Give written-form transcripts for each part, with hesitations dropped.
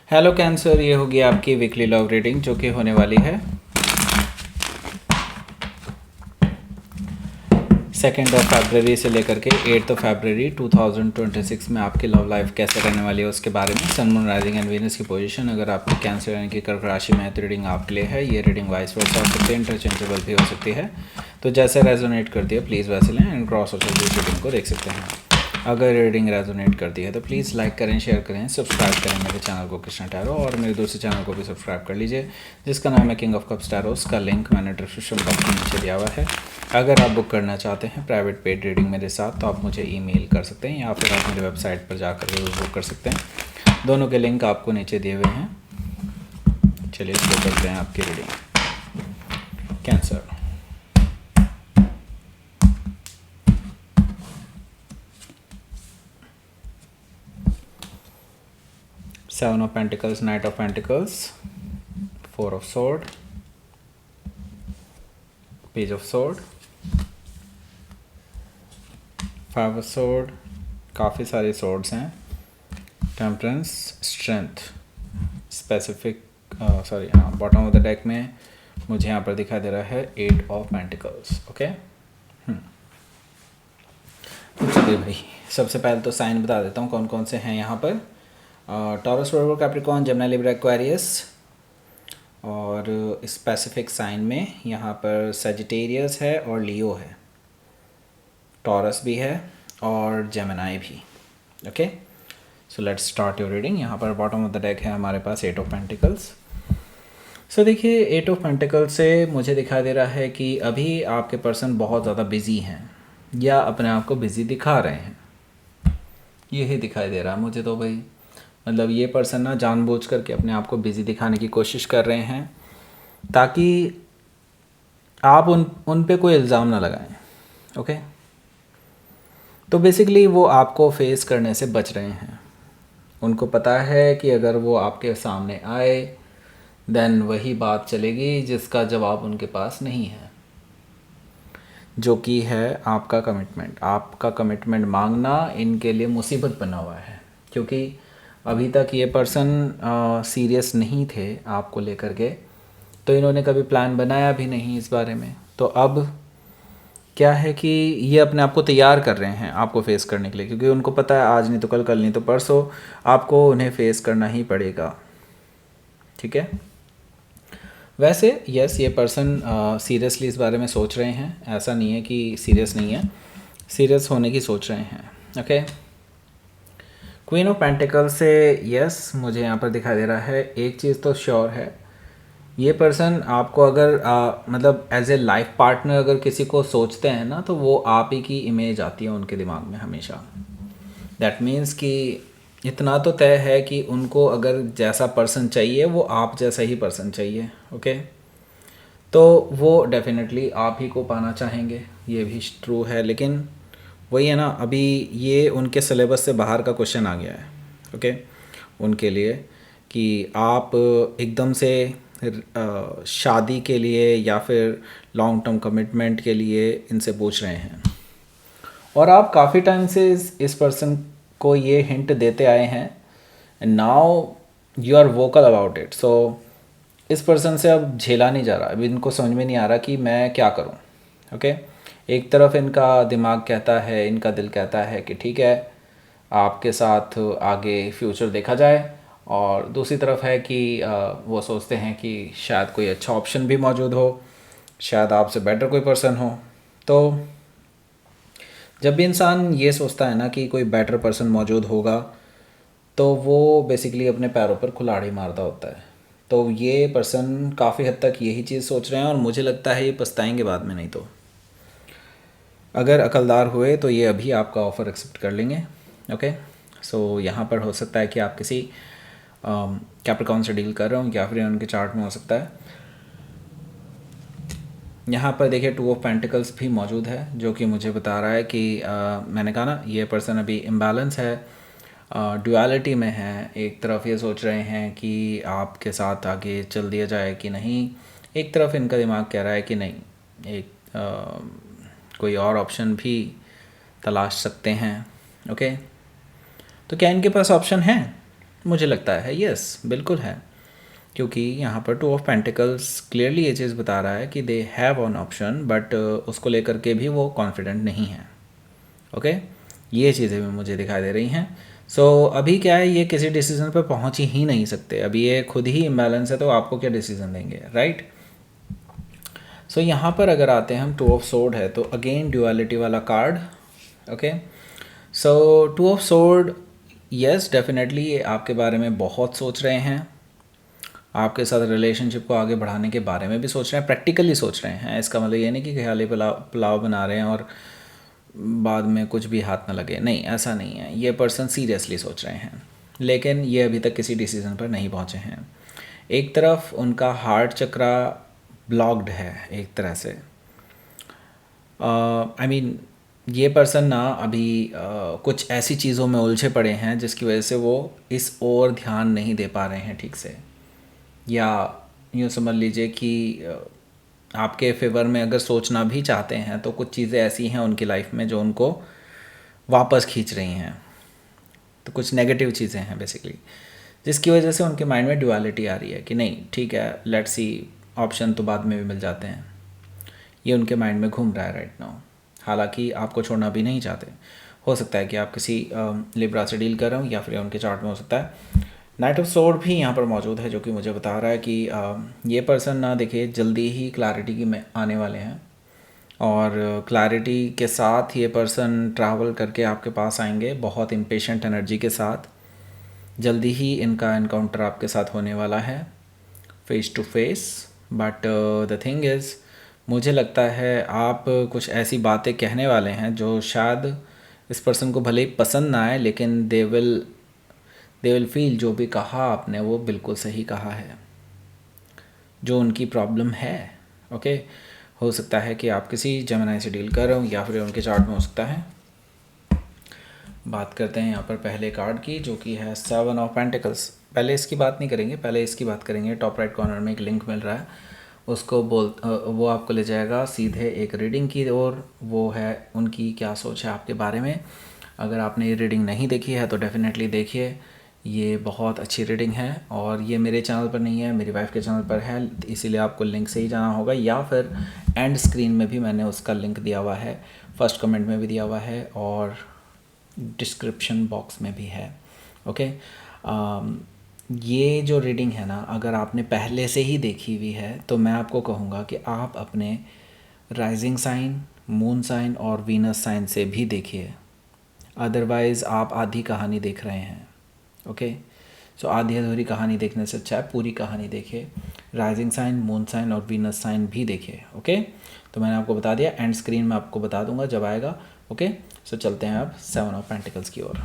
Hello cancer, ये होगी आपकी वीकली लव रीडिंग जो कि होने वाली है 2 फरवरी से लेकर के 8 फरवरी 2026 में आपकी लव लाइफ कैसे रहने वाली है उसके बारे में। Sun moon rising and Venus की पोजीशन अगर आपकी कैंसर यानी कि कर्क राशि में है तो रीडिंग आपके लिए है। ये रीडिंग वाइस वर्सा हो सकती है, इंटरचेंजेबल भी हो सकती है, तो जैसे रेजोनेट करती है प्लीज़ वैसे लें एंड क्रॉस और रीडिंग को देख सकते हैं। अगर रीडिंग रेजोनेट करती है तो प्लीज़ लाइक करें, शेयर करें, सब्सक्राइब करें मेरे चैनल को कृष्णा टैरो, और मेरे दूसरे चैनल को भी सब्सक्राइब कर लीजिए जिसका नाम है किंग ऑफ कप्स टैरो। उसका लिंक मैंने डिस्क्रिप्शन बॉक्स में नीचे दिया हुआ है। अगर आप बुक करना चाहते हैं प्राइवेट पेड रीडिंग मेरे साथ तो आप मुझे ईमेल कर सकते हैं या फिर आप मेरे वेबसाइट पर जाकर के बुक कर सकते हैं। दोनों के लिंक आपको नीचे दिए हुए हैं। चलिए शुरू करते हैं आपकी reading. Cancer, Seven of Pentacles, Knight of Pentacles, Four of Sword, Page of Sword, Five of Sword, काफ़ी सारे swords हैं, Temperance, Strength, specific bottom of the deck में मुझे यहाँ पर दिखाई दे रहा है 8 of Pentacles। ओके, चलिए भाई, सबसे पहले तो साइन बता देता हूँ कौन कौन से हैं यहाँ पर। टॉरस, वर्गो, कैप्रिकॉर्न, जेमिनी, लिब्रा, एक्वेरियस, और स्पेसिफिक साइन में यहाँ पर सजिटेरियस है और लियो है, टॉरस भी है और जेमिनी भी। Okay, so let's start your reading. यहाँ पर बॉटम ऑफ द डेक है हमारे पास 8 ऑफ पेंटिकल्स। सो देखिए, 8 ऑफ पेंटिकल्स से मुझे दिखाई दे रहा है कि अभी आपके पर्सन बहुत ज़्यादा बिजी हैं या अपने आप को बिजी दिखा रहे हैं, यही दिखाई दे रहा है मुझे तो भाई। मतलब ये पर्सन ना जानबूझ करके अपने आप को बिजी दिखाने की कोशिश कर रहे हैं ताकि आप उन पे कोई इल्ज़ाम ना लगाएं। ओके, तो बेसिकली वो आपको फेस करने से बच रहे हैं। उनको पता है कि अगर वो आपके सामने आए देन वही बात चलेगी जिसका जवाब उनके पास नहीं है, जो कि है आपका कमिटमेंट। आपका कमिटमेंट मांगना इनके लिए मुसीबत बना हुआ है, क्योंकि अभी तक ये पर्सन सीरियस नहीं थे आपको लेकर के, तो इन्होंने कभी प्लान बनाया भी नहीं इस बारे में। तो अब क्या है कि ये अपने आप को तैयार कर रहे हैं आपको फेस करने के लिए, क्योंकि उनको पता है आज नहीं तो कल नहीं तो परसों आपको उन्हें फेस करना ही पड़ेगा। ठीक है, वैसे यस, ये पर्सन सीरियसली इस बारे में सोच रहे हैं, ऐसा नहीं है कि सीरियस नहीं है, सीरियस होने की सोच रहे हैं। ओके, क्वीन ऑफ पेंटिकल से यस मुझे यहाँ पर दिखाई दे रहा है। एक चीज़ तो श्योर है, ये पर्सन आपको अगर मतलब एज ए लाइफ पार्टनर अगर किसी को सोचते हैं ना, तो वो आप ही की इमेज आती है उनके दिमाग में हमेशा। दैट मीन्स कि इतना तो तय है कि उनको अगर जैसा पर्सन चाहिए वो आप जैसा ही पर्सन चाहिए। ओके, तो वो डेफिनेटली आप ही को पाना चाहेंगे, ये भी ट्रू है। लेकिन वही है ना, अभी ये उनके सिलेबस से बाहर का क्वेश्चन आ गया है। ओके, उनके लिए कि आप एकदम से शादी के लिए या फिर लॉन्ग टर्म कमिटमेंट के लिए इनसे पूछ रहे हैं, और आप काफ़ी टाइम से इस पर्सन को ये हिंट देते आए हैं and now you are vocal about it. So इस पर्सन से अब झेला नहीं जा रहा, अभी इनको समझ में नहीं आ रहा कि मैं क्या करूं। ओके, एक तरफ इनका दिमाग कहता है, इनका दिल कहता है कि ठीक है आपके साथ आगे फ्यूचर देखा जाए, और दूसरी तरफ है कि वो सोचते हैं कि शायद कोई अच्छा ऑप्शन भी मौजूद हो, शायद आपसे बेटर कोई पर्सन हो। तो जब भी इंसान ये सोचता है ना कि कोई बेटर पर्सन मौजूद होगा, तो वो बेसिकली अपने पैरों पर कुल्हाड़ी मारता होता है। तो ये पर्सन काफ़ी हद तक यही चीज़ सोच रहे हैं, और मुझे लगता है ये पछताएंगे बाद में। नहीं तो अगर अकलदार हुए तो ये अभी आपका ऑफ़र एक्सेप्ट कर लेंगे। ओके, सो यहाँ पर हो सकता है कि आप किसी कैप्रिकॉर्न से डील कर रहे हो, या फिर उनके चार्ट में हो सकता है। यहाँ पर देखिए 2 ऑफ पेंटिकल्स भी मौजूद है, जो कि मुझे बता रहा है कि मैंने कहा ना ये पर्सन अभी इम्बैलेंस है, ड्युअलिटी में है। एक तरफ ये सोच रहे हैं कि आपके साथ आगे चल दिया जाए कि नहीं, एक तरफ इनका दिमाग कह रहा है कि नहीं, एक कोई और ऑप्शन भी तलाश सकते हैं। ओके, तो क्या इनके पास ऑप्शन है? मुझे लगता है यस, बिल्कुल है, क्योंकि यहाँ पर टू ऑफ पेंटिकल्स क्लियरली ये चीज़ बता रहा है कि they have on option, but उसको लेकर के भी वो कॉन्फिडेंट नहीं है। ओके, ये चीज़ें भी मुझे दिखाई दे रही हैं। सो अभी क्या है, ये किसी डिसीजन पर पहुँच ही नहीं सकते, अभी ये खुद ही इम्बैलेंस है, तो आपको क्या डिसीजन देंगे, राइट। सो यहाँ पर अगर आते हैं हम, टू ऑफ सोर्ड है तो अगेन ड्यूअलिटी वाला card. Okay, so two of sword, yes definitely ये आपके बारे में बहुत सोच रहे हैं, आपके साथ रिलेशनशिप को आगे बढ़ाने के बारे में भी सोच रहे हैं, प्रैक्टिकली सोच रहे हैं। इसका मतलब ये नहीं कि ख्याली पुलाव पुलाव बना रहे हैं और बाद में कुछ भी हाथ ना लगे, नहीं, ऐसा नहीं है। ये पर्सन सीरियसली सोच रहे हैं, लेकिन ये अभी तक किसी डिसीजन पर नहीं पहुँचे हैं। एक तरफ उनका हार्ट चक्रा ब्लॉक्ड है एक तरह से। आई मीन ये पर्सन ना अभी कुछ ऐसी चीज़ों में उलझे पड़े हैं जिसकी वजह से वो इस ओर ध्यान नहीं दे पा रहे हैं ठीक से, या यूँ समझ लीजिए कि आपके फेवर में अगर सोचना भी चाहते हैं तो कुछ चीज़ें ऐसी हैं उनकी लाइफ में जो उनको वापस खींच रही हैं, तो कुछ नेगेटिव चीज़ें हैं बेसिकली, जिसकी वजह से उनके माइंड में ड्युअलिटी आ रही है कि नहीं ठीक है, लेट्स सी, ऑप्शन तो बाद में भी मिल जाते हैं। ये उनके माइंड में घूम रहा है राइट नाउ, हालांकि आपको छोड़ना भी नहीं चाहते। हो सकता है कि आप किसी लिब्रा से डील कर रहे हो, या फिर उनके चार्ट में हो सकता है नाइट ऑफ सोर्ड भी यहाँ पर मौजूद है, जो कि मुझे बता रहा है कि ये पर्सन ना देखिए जल्दी ही क्लैरिटी की में आने वाले हैं, और क्लैरिटी के साथ ये पर्सन ट्रैवल करके आपके पास आएंगे बहुत इम्पेशेंट एनर्जी के साथ। जल्दी ही इनका एनकाउंटर आपके साथ होने वाला है face to face. But the thing is, मुझे लगता है आप कुछ ऐसी बातें कहने वाले हैं जो शायद इस पर्सन को भले ही पसंद ना आए, लेकिन दे विल फील जो भी कहा आपने वो बिल्कुल सही कहा है, जो उनकी प्रॉब्लम है। ओके, हो सकता है कि आप किसी जेमिनी से डील कर रहे हो, या फिर उनके चार्ट में हो सकता है। बात करते हैं यहाँ पर पहले कार्ड की, जो कि है 7 ऑफ पेंटिकल्स। पहले इसकी बात नहीं करेंगे, पहले इसकी बात करेंगे। टॉप राइट कॉर्नर में एक लिंक मिल रहा है, उसको वो आपको ले जाएगा सीधे एक रीडिंग की ओर। वो है उनकी क्या सोच है आपके बारे में। अगर आपने ये रीडिंग नहीं देखी है तो डेफिनेटली देखिए, ये बहुत अच्छी रीडिंग है, और ये मेरे चैनल पर नहीं है, मेरी वाइफ के चैनल पर है, इसीलिए आपको लिंक से ही जाना होगा, या फिर एंड स्क्रीन में भी मैंने उसका लिंक दिया हुआ है, फर्स्ट कमेंट में भी दिया हुआ है, और डिस्क्रिप्शन बॉक्स में भी है। ओके, ये जो रीडिंग है ना, अगर आपने पहले से ही देखी हुई है तो मैं आपको कहूँगा कि आप अपने राइजिंग साइन, मून साइन और वीनस साइन से भी देखिए, अदरवाइज़ आप आधी कहानी देख रहे हैं। ओके, सो आधी अधूरी कहानी देखने से अच्छा है पूरी कहानी देखिए। राइजिंग साइन, मून साइन और वीनस साइन भी देखिए। ओके, तो मैंने आपको बता दिया, एंड स्क्रीन में आपको बता दूंगा जब आएगा। ओके, सो चलते हैं अब 7 ऑफ पेंटिकल्स की ओर।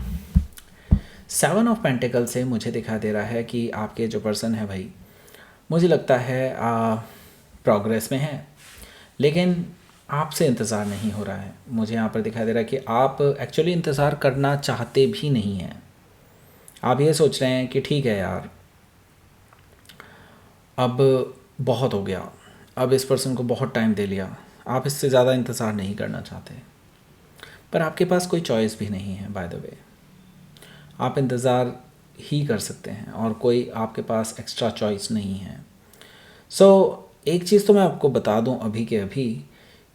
7 ऑफ पेंटिकल से मुझे दिखाई दे रहा है कि आपके जो पर्सन है भाई, मुझे लगता है प्रोग्रेस में है, लेकिन आपसे इंतज़ार नहीं हो रहा है। मुझे यहाँ पर दिखाई दे रहा है कि आप एक्चुअली इंतज़ार करना चाहते भी नहीं हैं। आप ये सोच रहे हैं कि ठीक है यार, अब बहुत हो गया, अब इस पर्सन को बहुत टाइम दे लिया, आप इससे ज़्यादा इंतज़ार नहीं करना चाहते। पर आपके पास कोई चॉइस भी नहीं है बाय द वे, आप इंतज़ार ही कर सकते हैं और कोई आपके पास एक्स्ट्रा चॉइस नहीं है। सो एक चीज़ तो मैं आपको बता दूं अभी के अभी,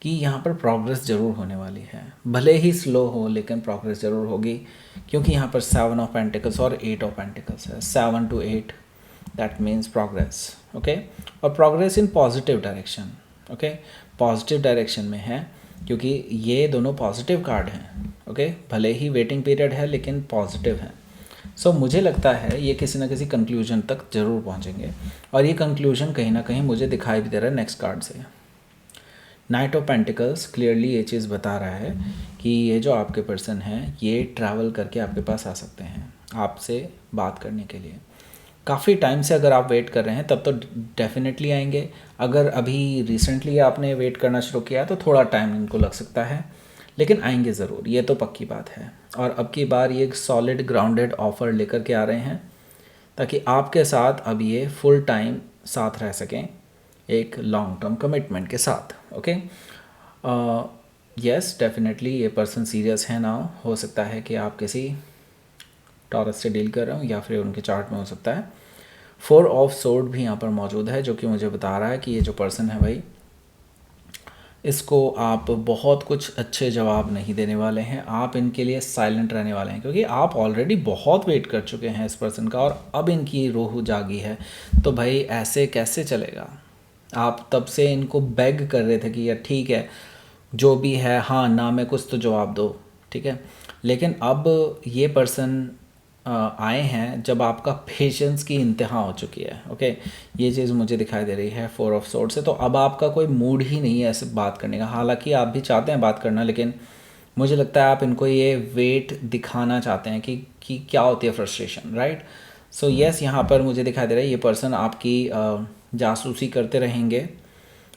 कि यहाँ पर प्रोग्रेस ज़रूर होने वाली है, भले ही स्लो हो लेकिन प्रोग्रेस ज़रूर होगी, क्योंकि यहाँ पर 7 ऑफ पेंटिकल्स और 8 ऑफ पेंटिकल्स है। 7 to 8 that means progress. Okay, और progress in positive direction. Okay, positive direction में है, क्योंकि ये दोनों पॉजिटिव कार्ड हैं। ओके, भले ही वेटिंग पीरियड है लेकिन पॉजिटिव है। सो मुझे लगता है ये किसी न किसी कंक्लूजन तक ज़रूर पहुँचेंगे, और ये कंक्लूजन कहीं ना कहीं मुझे दिखाई भी दे रहा है नेक्स्ट कार्ड से। नाइट ऑफ पेंटिकल्स क्लियरली ये चीज़ बता रहा है कि ये जो आपके पर्सन हैं ये ट्रैवल करके आपके पास आ सकते हैं आपसे बात करने के लिए। काफ़ी टाइम से अगर आप वेट कर रहे हैं तब तो डेफिनेटली आएंगे, अगर अभी रिसेंटली आपने वेट करना शुरू किया तो थोड़ा टाइम इनको लग सकता है, लेकिन आएंगे ज़रूर, ये तो पक्की बात है। और अब की बार ये सॉलिड ग्राउंडेड ऑफ़र लेकर के आ रहे हैं, ताकि आपके साथ अब ये फुल टाइम साथ रह सकें एक लॉन्ग टर्म कमिटमेंट के साथ। ओके, यस डेफिनेटली ये पर्सन सीरियस है ना। हो सकता है कि आप किसी टॉरस से डील कर रहा हूँ या फिर उनके चार्ट में हो सकता है 4 ऑफ सोर्ड भी यहाँ पर मौजूद है, जो कि मुझे बता रहा है कि ये जो पर्सन है भाई, इसको आप बहुत कुछ अच्छे जवाब नहीं देने वाले हैं, आप इनके लिए साइलेंट रहने वाले हैं, क्योंकि आप ऑलरेडी बहुत वेट कर चुके हैं इस पर्सन का और अब इनकी रूह जागी है। तो भाई ऐसे कैसे चलेगा? आप तब से इनको बेग कर रहे थे कि यार ठीक है जो भी है, हाँ ना में कुछ तो जवाब दो, ठीक है। लेकिन अब ये पर्सन आए हैं जब आपका पेशेंस की इंतहा हो चुकी है। ओके, ये चीज़ मुझे दिखाई दे रही है 4 ऑफ सोर्ड से। तो अब आपका कोई मूड ही नहीं है ऐसे बात करने का, हालांकि आप भी चाहते हैं बात करना, लेकिन मुझे लगता है आप इनको ये वेट दिखाना चाहते हैं कि क्या होती है फ्रस्ट्रेशन, राइट। सो यस, यहाँ पर मुझे दिखाई दे रहा है ये पर्सन आपकी जासूसी करते रहेंगे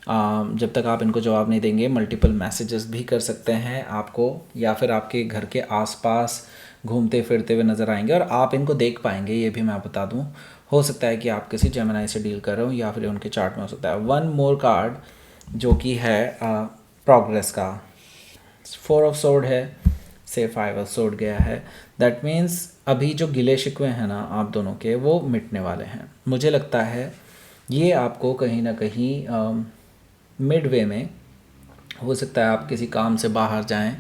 जब तक आप इनको जवाब नहीं देंगे। मल्टीपल मैसेजेस भी कर सकते हैं आपको, या फिर आपके घर के आसपास घूमते फिरते हुए नज़र आएंगे और आप इनको देख पाएंगे, ये भी मैं बता दूं। हो सकता है कि आप किसी जेमिनी से डील कर रहे हो या फिर उनके चार्ट में हो सकता है। 1 मोर कार्ड जो कि है प्रोग्रेस का, 4 ऑफ सोर्ड है से 5 ऑफ सोर्ड गया है। दैट मीन्स अभी जो गिले शिकवे हैं ना आप दोनों के, वो मिटने वाले हैं। मुझे लगता है ये आपको कहीं ना कहीं मिड वे में हो सकता है आप किसी काम से बाहर जाएं,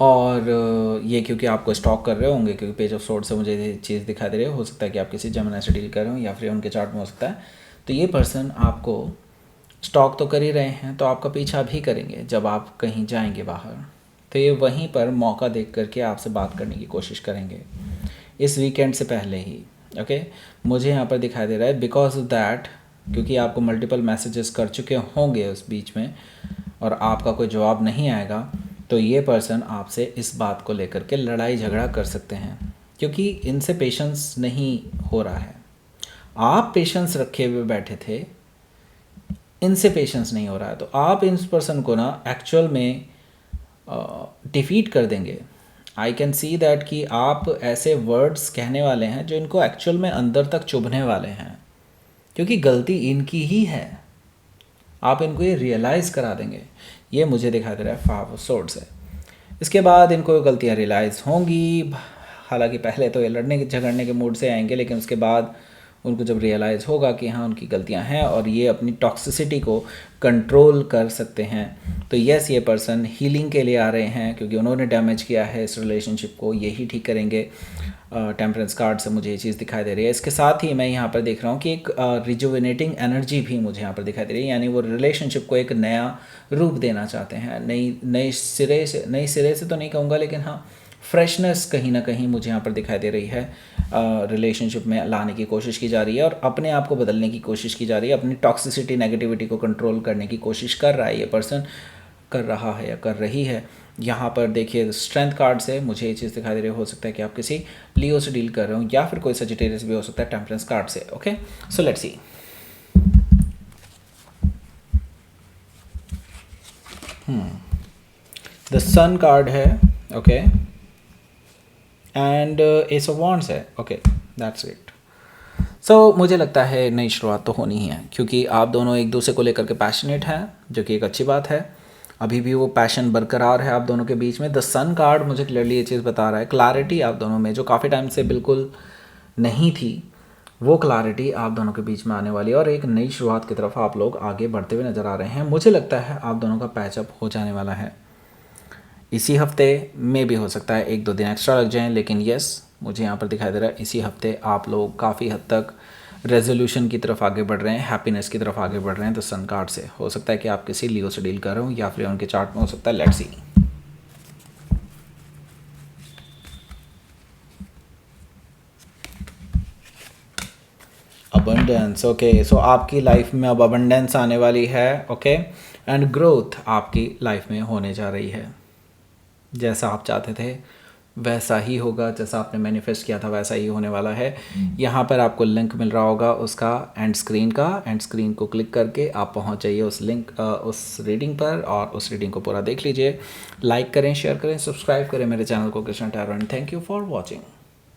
और ये क्योंकि आपको स्टॉक कर रहे होंगे, क्योंकि पेज ऑफ सोर्ड से मुझे ये चीज़ दिखाई दे रही है। हो सकता है कि आप किसी जेमिनी से डील कर रहे हो या फिर उनके चार्ट में हो सकता है। तो ये पर्सन आपको स्टॉक तो कर ही रहे हैं, तो आपका पीछा भी करेंगे जब आप कहीं जाएंगे बाहर। तो ये वहीं पर मौका देख करके आपसे बात करने की कोशिश करेंगे इस वीकेंड से पहले ही। ओके, मुझे यहाँ पर दिखाई दे रहा है बिकॉज ऑफ दैट, क्योंकि आपको मल्टीपल मैसेजेस कर चुके होंगे उस बीच में और आपका कोई जवाब नहीं आएगा, तो ये पर्सन आपसे इस बात को लेकर के लड़ाई झगड़ा कर सकते हैं, क्योंकि इनसे पेशेंस नहीं हो रहा है। आप पेशेंस रखे हुए बैठे थे, इनसे पेशेंस नहीं हो रहा है, तो आप इस पर्सन को ना एक्चुअल में डिफीट कर देंगे। आई कैन सी दैट कि आप ऐसे वर्ड्स कहने वाले हैं जो इनको एक्चुअल में अंदर तक चुभने वाले हैं, क्योंकि गलती इनकी ही है। आप इनको ये रियलाइज़ करा देंगे, ये मुझे दिखाई दे रहा है 5 ऑफ सोर्ड्स है। इसके बाद इनको गलतियाँ रियलाइज़ होंगी, हालांकि पहले तो ये लड़ने झगड़ने के मूड से आएंगे, लेकिन उसके बाद उनको जब रियलाइज़ होगा कि हाँ उनकी गलतियाँ हैं और ये अपनी टॉक्सिसिटी को कंट्रोल कर सकते हैं, तो यस ये पर्सन हीलिंग के लिए आ रहे हैं, क्योंकि उन्होंने डैमेज किया है इस रिलेशनशिप को, यही ठीक करेंगे। टेम्परेंस कार्ड से मुझे ये चीज़ दिखाई दे रही है। इसके साथ ही मैं यहाँ पर देख रहा हूँ कि एक रिजुविनेटिंग एनर्जी भी मुझे यहाँ पर दिखाई दे रही है, यानी वो रिलेशनशिप को एक नया रूप देना चाहते हैं। नई सिरे से तो नहीं कहूँगा, लेकिन हाँ फ्रेशनेस कहीं ना कहीं मुझे यहाँ पर दिखाई दे रही है। रिलेशनशिप में लाने की कोशिश की जा रही है और अपने आप को बदलने की कोशिश की जा रही है, अपनी टॉक्सिसिटी नेगेटिविटी को कंट्रोल करने की कोशिश कर रहा है ये पर्सन, कर रहा है या कर रही है। यहाँ पर देखिए स्ट्रेंथ कार्ड से मुझे ये चीज़ दिखाई दे रही है, हो सकता है कि आप किसी लियो से डील कर रहे हो या फिर कोई सजिटेरियस भी हो सकता है टेम्परेंस कार्ड से। Okay, so let's see. The sun card है, okay, and ace of wands है। Okay, that's it. सो मुझे लगता है नई शुरुआत तो होनी ही है, क्योंकि आप दोनों एक दूसरे को लेकर के पैशनेट हैं, जो कि एक अच्छी बात है। अभी भी वो पैशन बरकरार है आप दोनों के बीच में। द सन कार्ड मुझे क्लियरली ये चीज़ बता रहा है, क्लैरिटी आप दोनों में जो काफ़ी टाइम से बिल्कुल नहीं थी, वो क्लैरिटी आप दोनों के बीच में आने वाली है और एक नई शुरुआत की तरफ आप लोग आगे बढ़ते हुए नज़र आ रहे हैं। मुझे लगता है आप दोनों का पैचअप हो जाने वाला है इसी हफ्ते में, भी हो सकता है 1-2 दिन एक्स्ट्रा लग जाएं, लेकिन यस मुझे यहाँ पर दिखाई दे रहा है इसी हफ्ते आप लोग काफ़ी हद तक रेजोल्यूशन की तरफ आगे बढ़ रहे हैं, हैप्पीनेस की तरफ आगे बढ़ रहे हैं। तो सन कार्ड से हो सकता है कि आप किसी लियो से डील कर रहे हो या फिर उनके चार्ट में हो सकता है। Let's see. अबंडेंस, ओके, सो आपकी लाइफ में अब अबंडेंस आने वाली है, ओके, एंड ग्रोथ आपकी लाइफ में होने जा रही है। जैसा आप चाहते थे वैसा ही होगा, जैसा आपने मैनिफेस्ट किया था वैसा ही होने वाला है। यहाँ पर आपको लिंक मिल रहा होगा उसका एंड स्क्रीन का, एंड स्क्रीन को क्लिक करके आप पहुँच जाइए उस लिंक उस रीडिंग पर और उस रीडिंग को पूरा देख लीजिए। लाइक करें, शेयर करें, सब्सक्राइब करें मेरे चैनल को Krishna tarot, and thank you for watching.